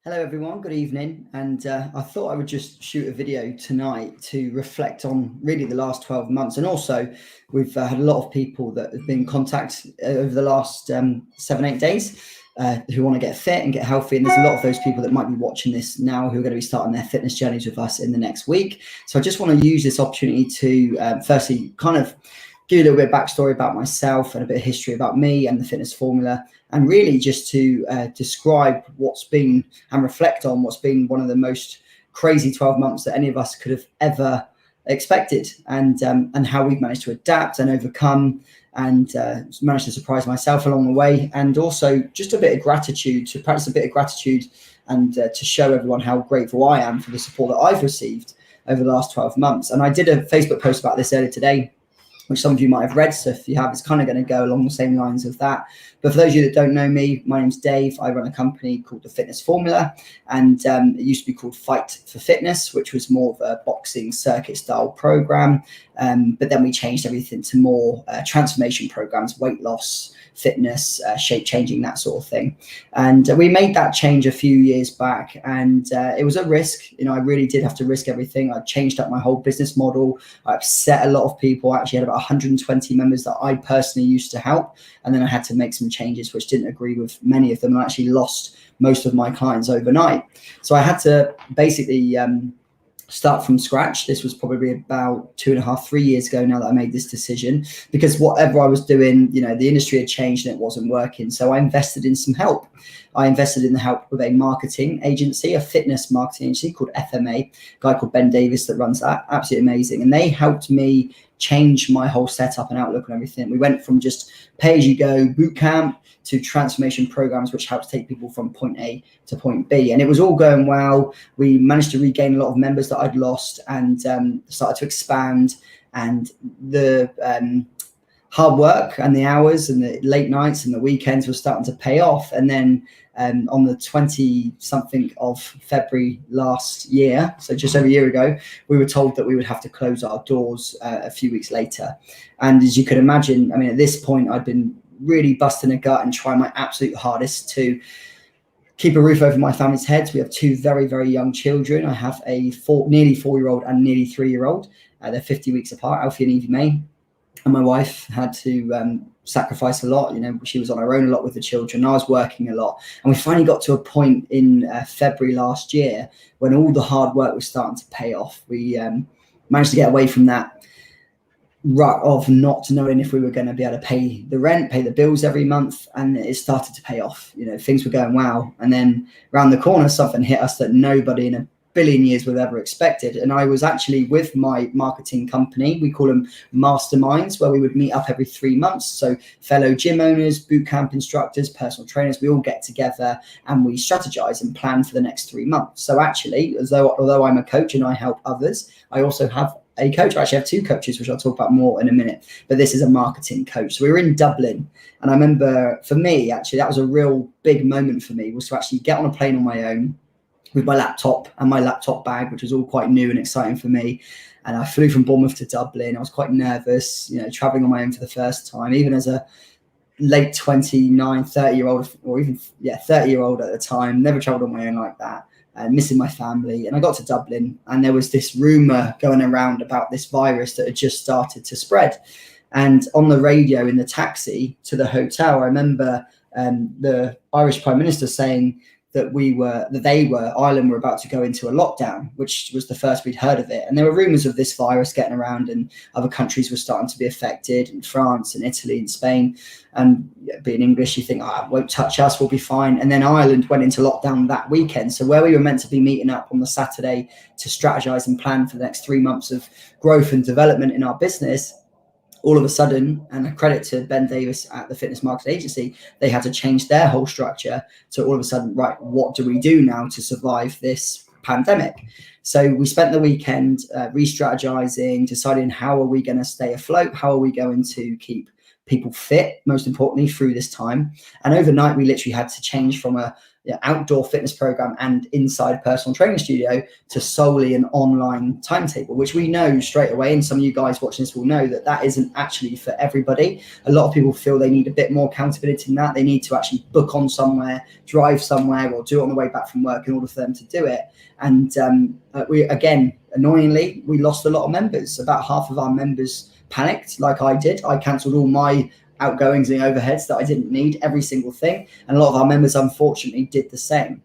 Hello everyone, good evening. And I thought I would just shoot a video tonight to reflect on really the last 12 months. And also we've had a lot of people that have been in contact over the last 7-8 days who want to get fit and get healthy. And there's a lot of those people that might be watching this now who are going to be starting their fitness journeys with us in the next week. So I just want to use this opportunity to firstly kind of give you a little bit of backstory about myself and a bit of history about me and the fitness formula, and really just to describe what's been and reflect on what's been one of the most crazy 12 months that any of us could have ever expected, and how we've managed to adapt and overcome and managed to surprise myself along the way, and also just a bit of gratitude, to practice a bit of gratitude and to show everyone how grateful I am for the support that I've received over the last 12 months. And I did a Facebook post about this earlier today, which some of you might have read. So if you have, it's kind of going to go along the same lines of that. But for those of you that don't know me, my name's Dave. I run a company called The Fitness Formula, and it used to be called Fight for Fitness, which was more of a boxing circuit style program. But then we changed everything to more transformation programs, weight loss, fitness, shape changing, that sort of thing. And we made that change a few years back, and it was a risk. I really did have to risk everything. I changed up my whole business model. I upset a lot of people. I actually had about 120 members that I personally used to help, and then I had to make some changes which didn't agree with many of them, and I actually lost most of my clients overnight. So I had to basically start from scratch. This was probably about 2.5, 3 years ago now that I made this decision, because whatever I was doing, the industry had changed and it wasn't working. So I invested in some help. I invested in the help with a marketing agency, a fitness marketing agency called FMA, a guy called Ben Davis that runs that. Absolutely amazing. And they helped me change my whole setup and outlook and everything. We went from just pay-as-you-go boot camp to transformation programs, which helps take people from point A to point B. And it was all going well. We managed to regain a lot of members that I'd lost, and started to expand. And the hard work and the hours and the late nights and the weekends were starting to pay off. And then on the 20-something of February last year, so just over a year ago, we were told that we would have to close our doors a few weeks later. And as you could imagine, at this point, I'd been really busting a gut and trying my absolute hardest to keep a roof over my family's heads. We have two very, very young children. I have a nearly 4-year-old and nearly 3-year-old. They're 50 weeks apart, Alfie and Evie May. And my wife had to sacrifice a lot. She was on her own a lot with the children. I was working a lot. And we finally got to a point in February last year when all the hard work was starting to pay off. We managed to get away from that rut of not knowing if we were going to be able to pay the rent, pay the bills every month. And it started to pay off. Things were going well. And then around the corner, something hit us that nobody in a billion years would have ever expected. And I was actually with my marketing company. We call them masterminds, where we would meet up every 3 months. So fellow gym owners, boot camp instructors, personal trainers, we all get together and we strategize and plan for the next 3 months. So actually, although I'm a coach and I help others, I also have a coach. I actually have 2 coaches, which I'll talk about more in a minute, but this is a marketing coach. So we were in Dublin, and I remember for me, actually, that was a real big moment for me, was to actually get on a plane on my own with my laptop and my laptop bag, which was all quite new and exciting for me. And I flew from Bournemouth to Dublin. I was quite nervous, traveling on my own for the first time, even as a late 29, 30-year-old, or even 30-year-old at the time. Never traveled on my own like that. Missing my family. And I got to Dublin, and there was this rumor going around about this virus that had just started to spread. And on the radio in the taxi to the hotel, I remember the Irish Prime Minister saying that Ireland were about to go into a lockdown, which was the first we'd heard of it. And there were rumors of this virus getting around, and other countries were starting to be affected, in France and Italy and Spain. And being English, you think, it won't touch us, we'll be fine. And then Ireland went into lockdown that weekend. So where we were meant to be meeting up on the Saturday to strategize and plan for the next 3 months of growth and development in our business, all of a sudden, and a credit to Ben Davis at the Fitness Marketing Agency, they had to change their whole structure. So all of a sudden, right, what do we do now to survive this pandemic? So we spent the weekend re-strategizing, deciding how are we going to stay afloat? How are we going to keep people fit, most importantly, through this time. And overnight, we literally had to change from a outdoor fitness program and inside personal training studio to solely an online timetable, which we know straight away, and some of you guys watching this will know that that isn't actually for everybody. A lot of people feel they need a bit more accountability than that. They need to actually book on somewhere, drive somewhere, or do it on the way back from work in order for them to do it. And we, again, annoyingly, we lost a lot of members. About half of our members panicked, like I did. I cancelled all my outgoings and overheads that I didn't need, every single thing. And a lot of our members, unfortunately, did the same.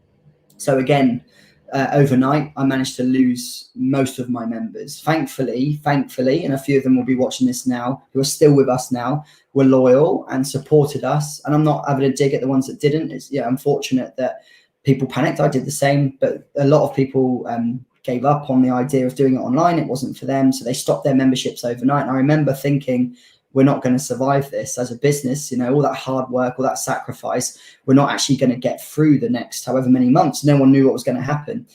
So again, overnight, I managed to lose most of my members. Thankfully, and a few of them will be watching this now, who are still with us now, were loyal and supported us. And I'm not having a dig at the ones that didn't. It's unfortunate that people panicked. I did the same, but a lot of people gave up on the idea of doing it online. It wasn't for them. So they stopped their memberships overnight. And I remember thinking, we're not going to survive this as a business, all that hard work, all that sacrifice, we're not actually going to get through the next however many months. No one knew what was going to happen.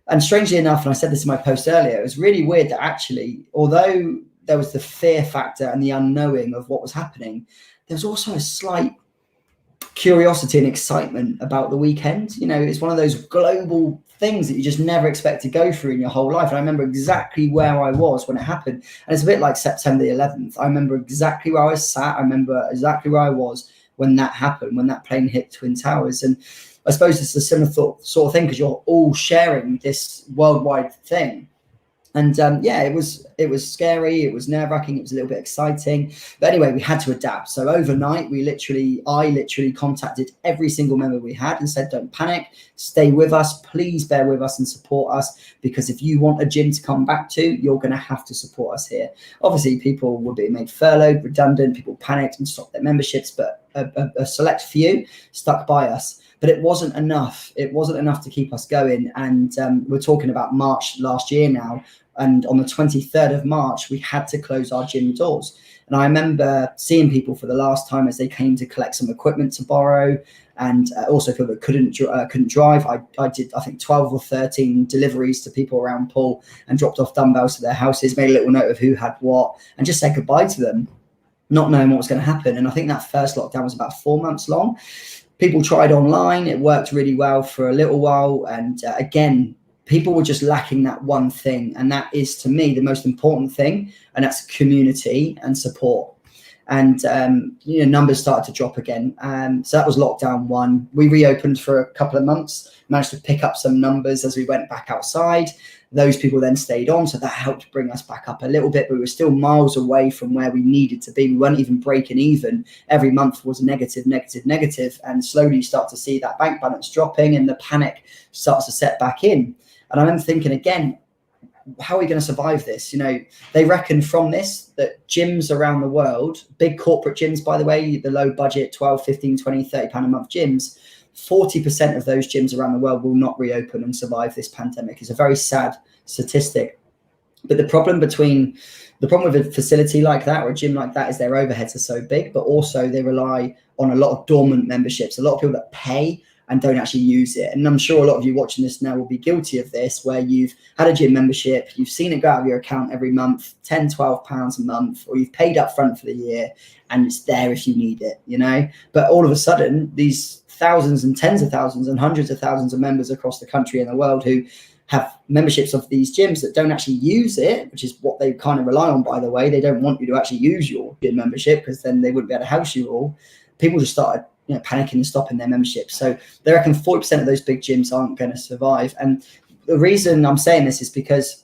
And strangely enough, and I said this in my post earlier, it was really weird that actually, although there was the fear factor and the unknowing of what was happening, there was also a slight curiosity and excitement about the weekend. It's one of those global things that you just never expect to go through in your whole life. And I remember exactly where I was when it happened. And it's a bit like September the 11th. I remember exactly where I was sat. I remember exactly where I was when that happened, when that plane hit Twin Towers. And I suppose it's a similar sort of thing, because you're all sharing this worldwide thing. And it was scary. It was nerve-wracking. It was a little bit exciting. But anyway, we had to adapt. So overnight, I literally contacted every single member we had and said, don't panic, stay with us. Please bear with us and support us, because if you want a gym to come back to, you're going to have to support us here. Obviously, people were being made furloughed, redundant. People panicked and stopped their memberships, but a select few stuck by us. But it wasn't enough. It wasn't enough to keep us going. And we're talking about March last year now. And on the 23rd of March, we had to close our gym doors. And I remember seeing people for the last time as they came to collect some equipment to borrow, and also people that couldn't drive. I did, I think, 12 or 13 deliveries to people around Poole and dropped off dumbbells to their houses, made a little note of who had what, and just said goodbye to them, not knowing what was going to happen. And I think that first lockdown was about 4 months long. People tried online. It worked really well for a little while. And again, people were just lacking that one thing. And that is, to me, the most important thing. And that's community and support. And, numbers started to drop again. So that was lockdown 1. We reopened for a couple of months, managed to pick up some numbers as we went back outside. Those people then stayed on. So that helped bring us back up a little bit, but we were still miles away from where we needed to be. We weren't even breaking even. Every month was negative. And slowly you start to see that bank balance dropping and the panic starts to set back in. And I remember thinking again, how are we going to survive this? They reckon from this that gyms around the world, big corporate gyms, by the way, the low budget, 12, 15, 20, 30 pound a month gyms, 40% of those gyms around the world will not reopen and survive this pandemic. It's a very sad statistic. But the problem with a facility like that or a gym like that is their overheads are so big, but also they rely on a lot of dormant memberships, a lot of people that pay and don't actually use it. And I'm sure a lot of you watching this now will be guilty of this, where you've had a gym membership, you've seen it go out of your account every month, 10, 12 pounds a month, or you've paid up front for the year and it's there if you need it, But all of a sudden, these thousands and tens of thousands and hundreds of thousands of members across the country and the world who have memberships of these gyms that don't actually use it, which is what they kind of rely on, by the way. They don't want you to actually use your gym membership because then they wouldn't be able to house you all. People just started panicking and stopping their membership. So they reckon 40% of those big gyms aren't going to survive. And the reason I'm saying this is because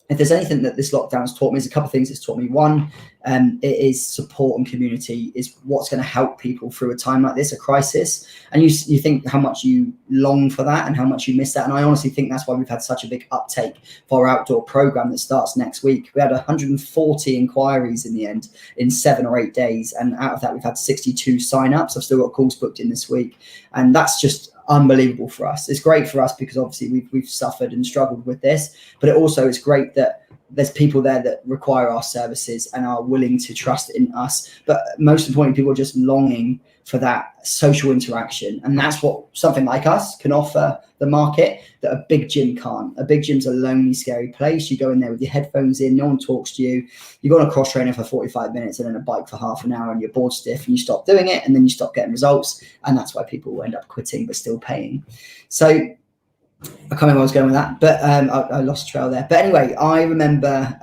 if there's anything that this lockdown has taught me, there's a couple of things it's taught me. One, it is support and community is what's going to help people through a time like this, a crisis. And you think how much you long for that and how much you miss that. And I honestly think that's why we've had such a big uptake for our outdoor program that starts next week. We had 140 inquiries in the end in 7 or 8 days. And out of that, we've had 62 signups. I've still got calls booked in this week. And that's just unbelievable for us. It's great for us because obviously we've suffered and struggled with this, but it also is great that there's people there that require our services and are willing to trust in us. But most importantly, people are just longing for that social interaction. And that's what something like us can offer the market that a big gym can't. A big gym's a lonely, scary place. You go in there with your headphones in, no one talks to you. You go on a cross trainer for 45 minutes and then a bike for half an hour and you're bored stiff and you stop doing it and then you stop getting results. And that's why people end up quitting but still paying. So I can't remember where I was going with that, but I lost trail there. But anyway, I remember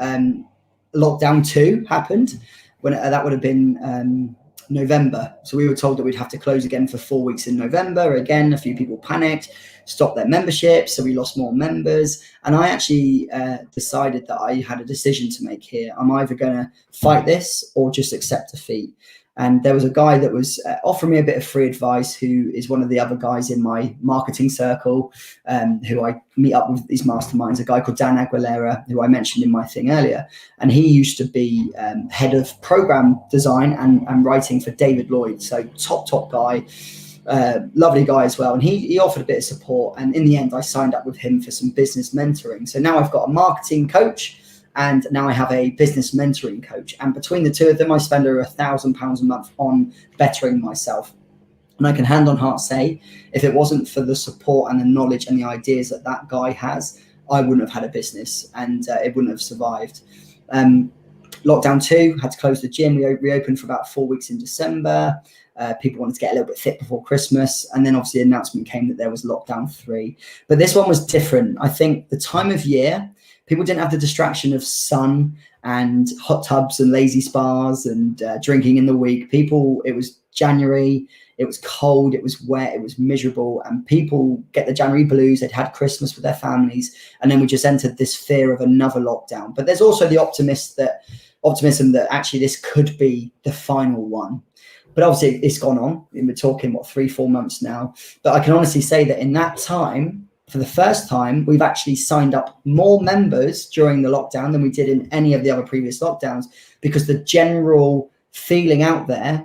lockdown 2 happened when that would have been November. So we were told that we'd have to close again for 4 weeks in November. Again, a few people panicked, stopped their membership, so we lost more members. And I actually decided that I had a decision to make here. I'm either going to fight this or just accept defeat. And there was a guy that was offering me a bit of free advice, who is one of the other guys in my marketing circle, who I meet up with these masterminds, a guy called Dan Aguilera, who I mentioned in my thing earlier. And he used to be head of program design and writing for David Lloyd. So top guy, lovely guy as well. And he offered a bit of support. And in the end, I signed up with him for some business mentoring. So now I've got a marketing coach, and now I have a business mentoring coach. And between the two of them, I spend over £1,000 a month on bettering myself. And I can hand on heart say, if it wasn't for the support and the knowledge and the ideas that that guy has, I wouldn't have had a business and it wouldn't have survived. Lockdown 2, had to close the gym. We reopened for about 4 weeks in December. People wanted to get a little bit fit before Christmas. And then obviously the announcement came that there was lockdown 3. But this one was different. I think the time of year, people didn't have the distraction of sun and hot tubs and lazy spas and drinking in the week. It was January, it was cold, it was wet, it was miserable, and people get the January blues. They'd had Christmas with their families, and then we just entered this fear of another lockdown. But there's also the optimism that actually this could be the final one. But obviously it's gone on, and we're talking 3-4 months now. But I can honestly say that in that time, for the first time, we've actually signed up more members during the lockdown than we did in any of the other previous lockdowns, because the general feeling out there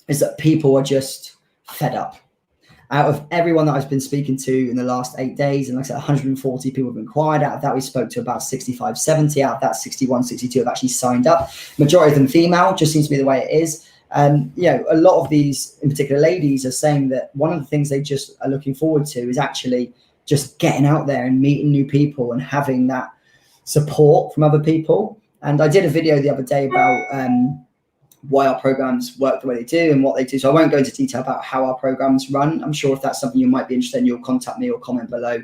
is that people are just fed up. Out of everyone that I've been speaking to in the last 8 days, and like I said, 140 people have inquired. Out of that, we spoke to about 65, 70. Out of that, 61, 62 have actually signed up. Majority of them female, just seems to be the way it is. A lot of these, in particular ladies, are saying that one of the things they just are looking forward to is actually just getting out there and meeting new people and having that support from other people. And I did a video the other day about why our programs work the way they do and what they do. So I won't go into detail about how our programs run. I'm sure if that's something you might be interested in, you'll contact me or comment below.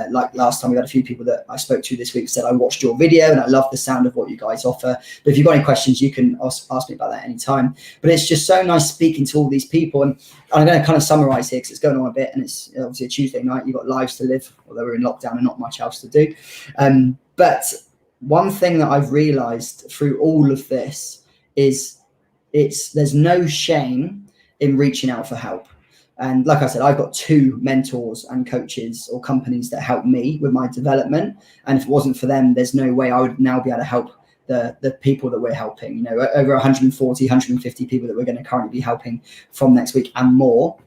Like last time, we had a few people that I spoke to this week said, I watched your video and I love the sound of what you guys offer. But if you've got any questions, you can ask me about that anytime. But it's just so nice speaking to all these people. And I'm going to kind of summarize here because it's going on a bit, and it's obviously a Tuesday night. You've got lives to live, although we're in lockdown and not much else to do. But one thing that I've realized through all of this is there's no shame in reaching out for help. And like I said, I've got 2 mentors and coaches or companies that help me with my development. And if it wasn't for them, there's no way I would now be able to help the people that we're helping. Over 140, 150 people that we're going to currently be helping from next week and more.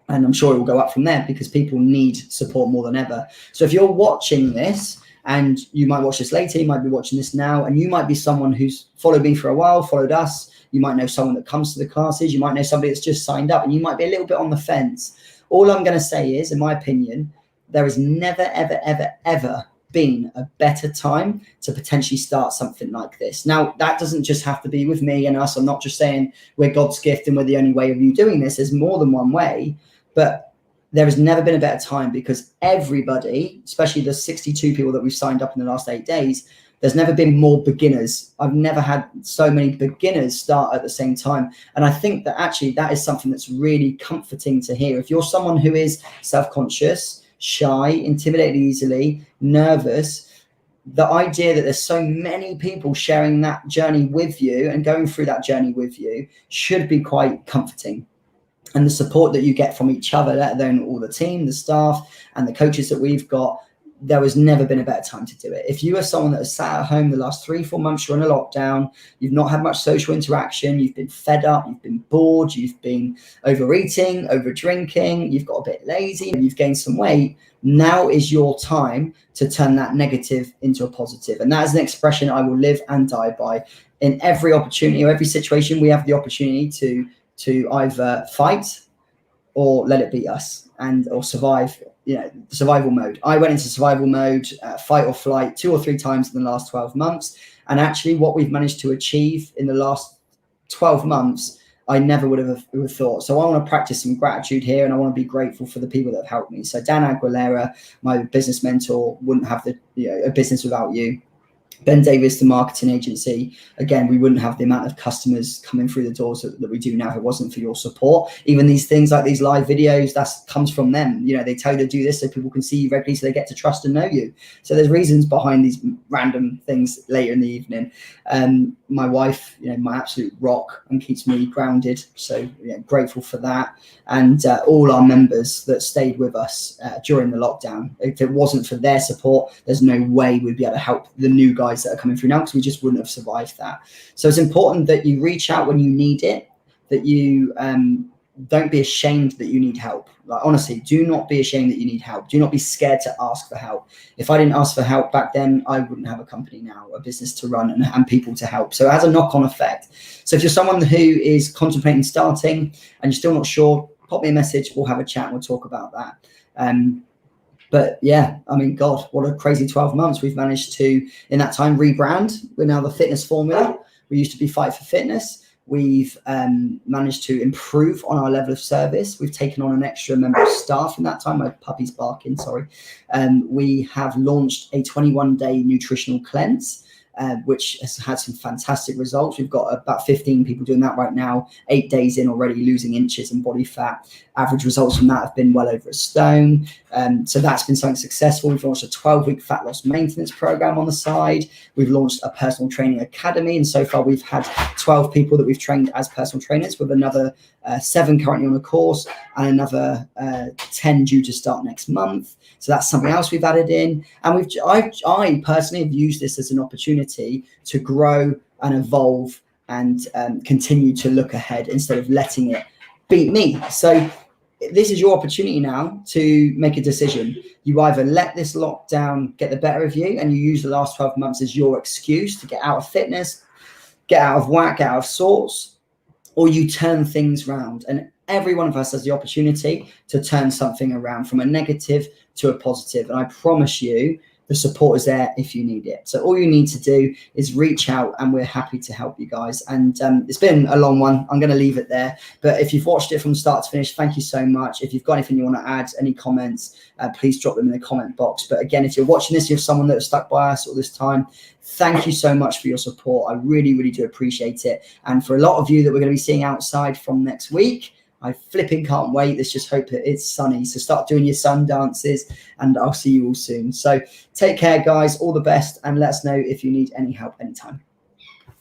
And I'm sure it will go up from there because people need support more than ever. So if you're watching this, and you might watch this later, you might be watching this now, and you might be someone who's followed me for a while, followed us. You might know someone that comes to the classes. You might know somebody that's just signed up, and you might be a little bit on the fence. All I'm going to say is, in my opinion, there has never, ever, ever, ever been a better time to potentially start something like this. Now, that doesn't just have to be with me and us. I'm not just saying we're God's gift and we're the only way of you doing this. There's more than one way, but there has never been a better time because everybody, especially the 62 people that we've signed up in the last 8 days, there's never been more beginners. I've never had so many beginners start at the same time. And I think that actually that is something that's really comforting to hear. If you're someone who is self-conscious, shy, intimidated easily, nervous, the idea that there's so many people sharing that journey with you and going through that journey with you should be quite comforting. And the support that you get from each other, let alone all the team, the staff, and the coaches that we've got, there has never been a better time to do it. If you are someone that has sat at home the last 3-4 months, you're in a lockdown, you've not had much social interaction, you've been fed up, you've been bored, you've been overeating, over drinking, you've got a bit lazy, and you've gained some weight, now is your time to turn that negative into a positive. And that is an expression I will live and die by. In every opportunity or every situation, we have the opportunity to to either fight or let it beat us or survive, survival mode. I went into survival mode, fight or flight 2 or 3 times in the last 12 months. And actually what we've managed to achieve in the last 12 months, I never would have thought. So I want to practice some gratitude here, and I want to be grateful for the people that have helped me. So Dan Aguilera, my business mentor, wouldn't have a business without you. Ben Davis, the marketing agency, again, we wouldn't have the amount of customers coming through the doors that we do now if it wasn't for your support. Even these things like these live videos, that comes from them. They tell you to do this so people can see you regularly, so they get to trust and know you. So there's reasons behind these random things later in the evening. My wife, my absolute rock, and keeps me grounded. So grateful for that. And all our members that stayed with us during the lockdown. If it wasn't for their support, there's no way we'd be able to help the new guys that are coming through now, because we just wouldn't have survived that. So it's important that you reach out when you need it, that you don't be ashamed that you need help. Like, honestly, do not be ashamed that you need help. Do not be scared to ask for help. If I didn't ask for help back then, I wouldn't have a company now, a business to run and people to help. So it has a knock-on effect. So if you're someone who is contemplating starting and you're still not sure, pop me a message. We'll have a chat and we'll talk about that. But yeah, I mean, God, what a crazy 12 months. We've managed to, in that time, rebrand. We're now the Fitness Formula. We used to be Fight for Fitness. We've managed to improve on our level of service. We've taken on an extra member of staff in that time. My puppy's barking, sorry. We have launched a 21-day nutritional cleanse, which has had some fantastic results. We've got about 15 people doing that right now, 8 days in already, losing inches and body fat. Average results from that have been well over a stone. So that's been something successful. We've launched a 12-week fat loss maintenance program on the side. We've launched a personal training academy. And so far we've had 12 people that we've trained as personal trainers, with another 7 currently on a course and another 10 due to start next month. So that's something else we've added in. And I personally have used this as an opportunity to grow and evolve and continue to look ahead instead of letting it beat me. So this is your opportunity now to make a decision. You either let this lockdown get the better of you and you use the last 12 months as your excuse to get out of fitness, get out of whack, get out of sorts, or you turn things around. And every one of us has the opportunity to turn something around from a negative to a positive. And I promise you, the support is there if you need it. So all you need to do is reach out, and we're happy to help you guys. And it's been a long one. I'm going to leave it there. But if you've watched it from start to finish, thank you so much. If you've got anything you want to add, any comments, please drop them in the comment box. But again, if you're watching this, you're someone that has stuck by us all this time, thank you so much for your support. I really, really do appreciate it. And for a lot of you that we're going to be seeing outside from next week, I flipping can't wait. Let's just hope that it's sunny. So start doing your sun dances, and I'll see you all soon. So take care, guys. All the best, and let us know if you need any help anytime.